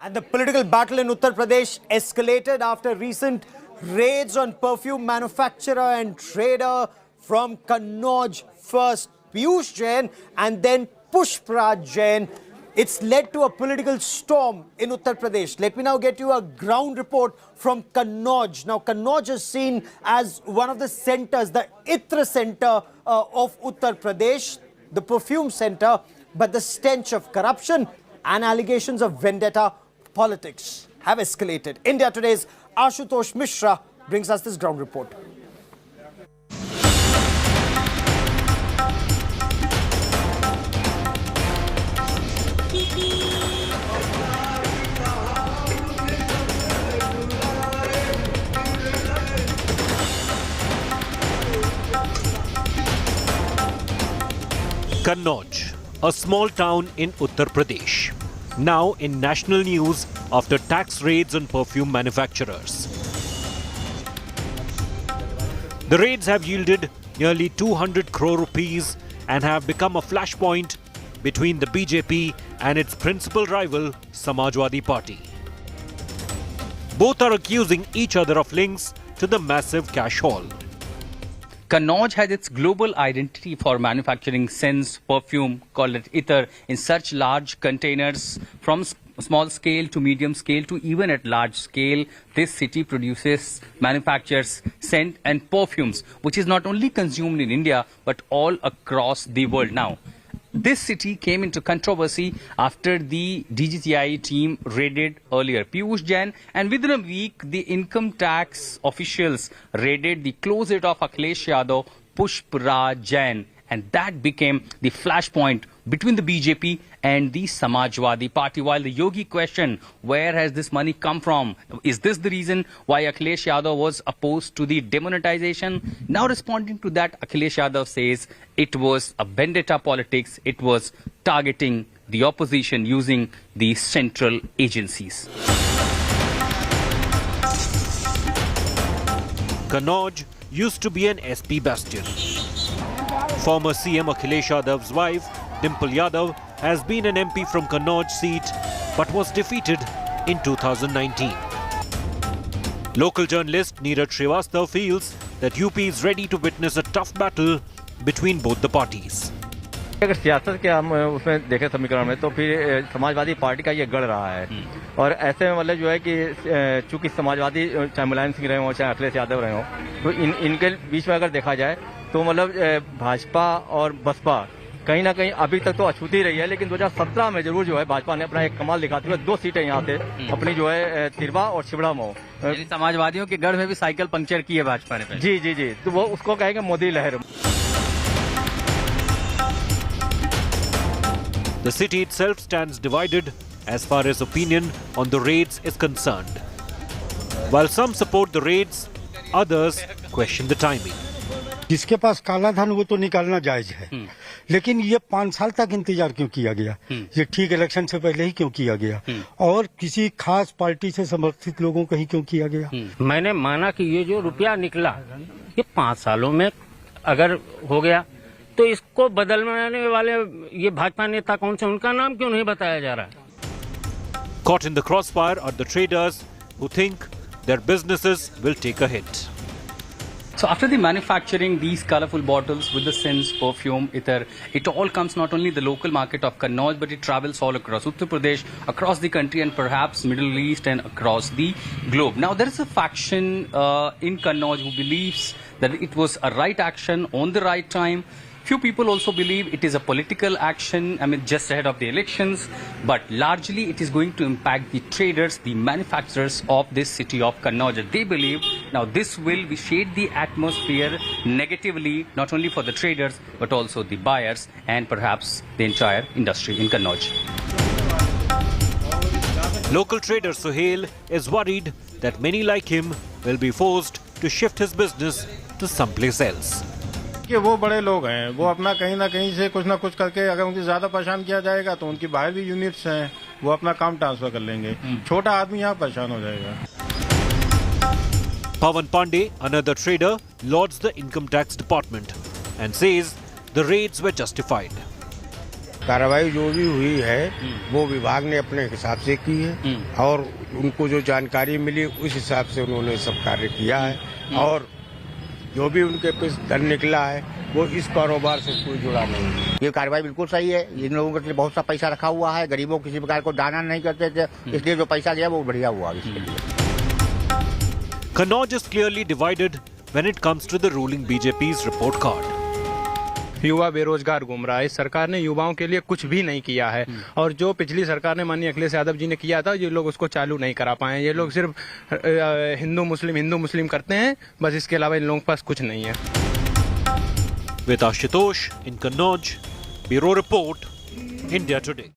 And the political battle in Uttar Pradesh escalated after recent raids on perfume manufacturer and trader from Kannauj. First Piyush Jain and then Pushpraj Jain. It's led to a political storm in Uttar Pradesh. Let me now get you a ground report from Kannauj. Now, Kannauj is seen as one of the centers, the Itra center of Uttar Pradesh, the perfume center, but the stench of corruption and allegations of vendetta politics have escalated. India Today's Ashutosh Mishra brings us this ground report. Kannauj, a small town in Uttar Pradesh, now in national news after tax raids on perfume manufacturers. The raids have yielded nearly 200 crore rupees and have become a flashpoint between the BJP and its principal rival, Samajwadi Party. Both are accusing each other of links to the massive cash haul. Kannauj has its global identity for manufacturing scents, perfume, called it Itar, in such large containers from small scale to medium scale to even at large scale. This city produces, manufactures scent and perfumes, which is not only consumed in India, but all across the world now. This city came into controversy after the DGTI team raided earlier Piyush Jain, and within a week, the income tax officials raided the closet of Akhilesh Yadav, Pushpraj Jain, and that became the flashpoint between the BJP and the Samajwadi Party. While the Yogi questioned, where has this money come from? Is this the reason why Akhilesh Yadav was opposed to the demonetization? Now responding to that, Akhilesh Yadav says it was a vendetta politics. It was targeting the opposition using the central agencies. Kannauj used to be an SP bastion. Former CM Akhilesh Yadav's wife, Dimple Yadav, has been an MP from Kannauj seat but was defeated in 2019. Local journalist Neeraj Srivastava feels that UP is ready to witness a tough battle between both the parties. अगर सियासत के हम उसमें देखें समीकरण में तो फिर समाजवादी पार्टी का ये गढ़ रहा है और ऐसे में मतलब जो है कि चूंकि समाजवादी चाहे मुलायम सिंह रहे हो चाहे अखिलेश यादव रहे हो तो इनके बीच में अगर देखा जाए तो मतलब भाजपा और बसपा कहीं ना कहीं अभी तक तो अछूती रही है, लेकिन 2017 में जरूर जो है भाजपा ने अपना एक कमाल दिखाते हुए 2 सीटें यहाँ से अपनी जो है तिरवा और छिबड़ा मऊ समाजवादियों के गढ़ में भी साइकिल पंक्चर की है भाजपा ने। जी जी जी, तो वो उसको कहेंगे मोदी लहर। The city itself stands divided as far as opinion on the raids is concerned. While some support the raids, others question the timing. जिसके पास काला धन वो तो निकालना जायज है, लेकिन ये 5 साल तक इंतजार क्यों किया गया? ये ठीक इलेक्शन से पहले ही क्यों किया गया? और किसी खास पार्टी से समर्थित लोगों को ही क्यों किया गया? मैंने माना कि ये जो रुपया निकला ये 5 सालों में अगर हो गया तो इसको बदलने वाले ये भाजपा नेता कौन से, उनका नाम क्यों नहीं बताया जा रहा है? Caught in the crossfire are the traders who think their businesses will take a hit. So after the manufacturing these colorful bottles with the scents, perfume, Itar, it all comes not only the local market of Kannauj, but it travels all across Uttar Pradesh, across the country and perhaps Middle East and across the globe. Now there is a faction in Kannauj who believes that it was a right action on the right time. Few people also believe it is a political action, just ahead of the elections, but largely it is going to impact the traders, the manufacturers of this city of Kannauj. They believe now this will shade the atmosphere negatively, not only for the traders, but also the buyers and perhaps the entire industry in Kannauj. Local trader Suhail is worried that many like him will be forced to shift his business to someplace else. कि वो बड़े लोग हैं, वो अपना कहीं ना कहीं से कुछ ना कुछ करके अगर उनकी ज्यादा परेशान किया जाएगा तो उनकी बाहर भी यूनिट्स हैं, वो अपना काम ट्रांसफर कर लेंगे। छोटा आदमी यहाँ परेशान हो जाएगा। Pawan Pandey, another trader, lauds the income tax department and says the raids were justified. कार्रवाई जो भी हुई है वो विभाग ने अपने हिसाब से की है और उनको जो जानकारी मिली उस हिसाब से उन्होंने सब कार्य किया है और जो भी उनके पास धन निकला है वो इस कारोबार से कोई जुड़ा नहीं है। ये कार्रवाई बिल्कुल सही है। इन लोगों के लिए बहुत सा पैसा रखा हुआ है, गरीबों किसी प्रकार को दाना नहीं करते थे, इसलिए जो पैसा गया वो बढ़िया हुआ इसके लिए। Kannauj is clearly divided when it comes to the ruling BJP's report card. युवा बेरोजगार घूम रहा है। इस सरकार ने युवाओं के लिए कुछ भी नहीं किया है और जो पिछली सरकार ने माननीय अखिलेश यादव जी ने किया था ये लोग उसको चालू नहीं करा पाए। ये लोग सिर्फ हिंदू मुस्लिम करते हैं, बस इसके अलावा इन लोगों के पास कुछ नहीं है। With Ashutosh in Kannauj, Bureau Report, India Today.